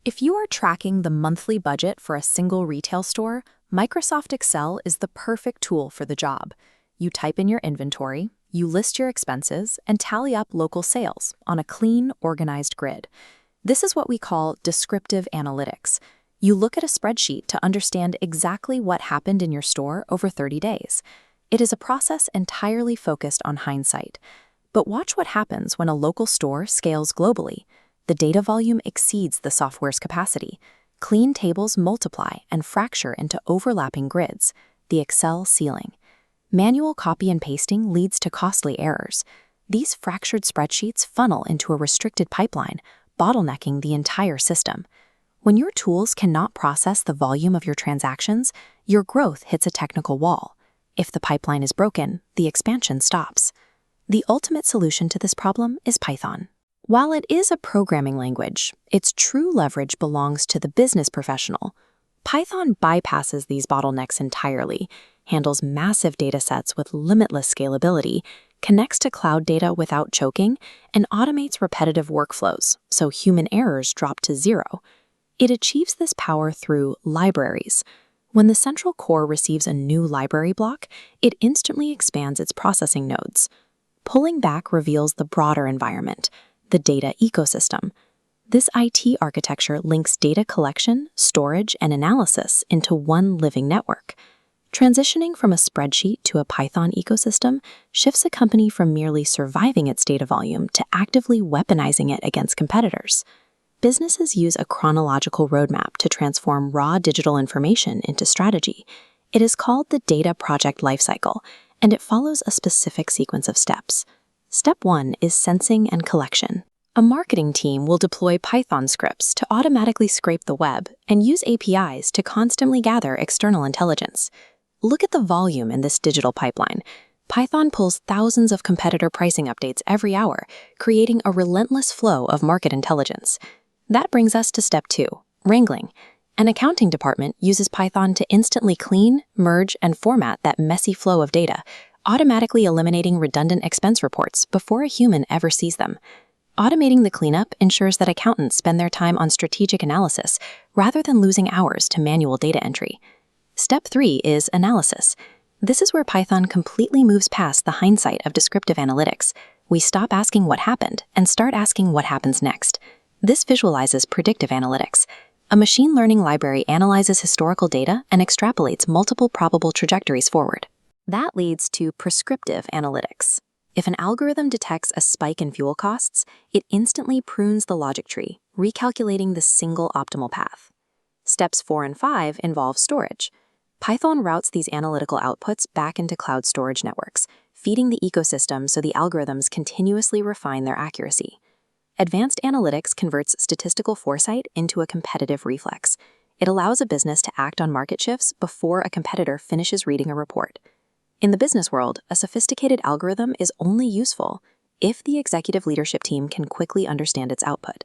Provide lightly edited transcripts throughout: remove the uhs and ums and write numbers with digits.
If you are tracking the monthly budget for a single retail store, Microsoft Excel is the perfect tool for the job. You type in your inventory, you list your expenses, and tally up local sales on a clean, organized grid. This is what we call descriptive analytics. You look at a spreadsheet to understand exactly what happened in your store over 30 days. It is a process entirely focused on hindsight. But watch what happens when a local store scales globally. The data volume exceeds the software's capacity. Clean tables multiply and fracture into overlapping grids, the Excel ceiling. Manual copy and pasting leads to costly errors. These fractured spreadsheets funnel into a restricted pipeline, bottlenecking the entire system. When your tools cannot process the volume of your transactions, your growth hits a technical wall. If the pipeline is broken, the expansion stops. The ultimate solution to this problem is Python. While it is a programming language, its true leverage belongs to the business professional. Python bypasses these bottlenecks entirely, handles massive datasets with limitless scalability, connects to cloud data without choking, and automates repetitive workflows, so human errors drop to zero. It achieves this power through libraries. When the central core receives a new library block, it instantly expands its processing nodes. Pulling back reveals the broader environment, the data ecosystem. This IT architecture links data collection, storage, and analysis into one living network. Transitioning from a spreadsheet to a Python ecosystem shifts a company from merely surviving its data volume to actively weaponizing it against competitors. Businesses use a chronological roadmap to transform raw digital information into strategy. It is called the data project lifecycle, and it follows a specific sequence of steps. Step 1 is sensing and collection. A marketing team will deploy Python scripts to automatically scrape the web and use APIs to constantly gather external intelligence. Look at the volume in this digital pipeline. Python pulls thousands of competitor pricing updates every hour, creating a relentless flow of market intelligence. That brings us to step 2, Wrangling. An accounting department uses Python to instantly clean, merge, and format that messy flow of data, automatically eliminating redundant expense reports before a human ever sees them. Automating the cleanup ensures that accountants spend their time on strategic analysis rather than losing hours to manual data entry. Step 3 is analysis. This is where Python completely moves past the hindsight of descriptive analytics. We stop asking what happened and start asking what happens next. This visualizes predictive analytics. A machine learning library analyzes historical data and extrapolates multiple probable trajectories forward. That leads to prescriptive analytics. If an algorithm detects a spike in fuel costs, it instantly prunes the logic tree, recalculating the single optimal path. Steps 4 and 5 involve storage. Python routes these analytical outputs back into cloud storage networks, feeding the ecosystem so the algorithms continuously refine their accuracy. Advanced analytics converts statistical foresight into a competitive reflex. It allows a business to act on market shifts before a competitor finishes reading a report. In the business world, a sophisticated algorithm is only useful if the executive leadership team can quickly understand its output.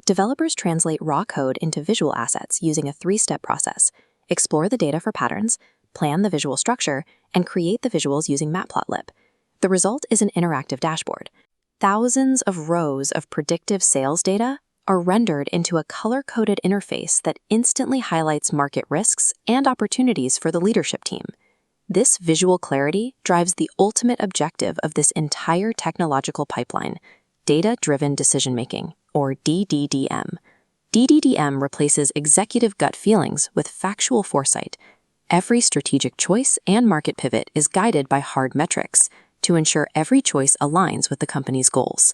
Developers translate raw code into visual assets using a 3-step process: explore the data for patterns, plan the visual structure, and create the visuals using Matplotlib. The result is an interactive dashboard. Thousands of rows of predictive sales data are rendered into a color-coded interface that instantly highlights market risks and opportunities for the leadership team. This visual clarity drives the ultimate objective of this entire technological pipeline: data-driven decision-making, or DDDM. DDDM replaces executive gut feelings with factual foresight. Every strategic choice and market pivot is guided by hard metrics to ensure every choice aligns with the company's goals.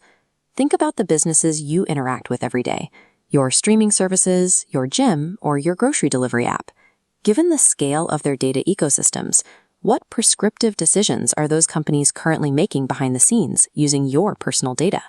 Think about the businesses you interact with every day: your streaming services, your gym, or your grocery delivery app. Given the scale of their data ecosystems, what prescriptive decisions are those companies currently making behind the scenes using your personal data?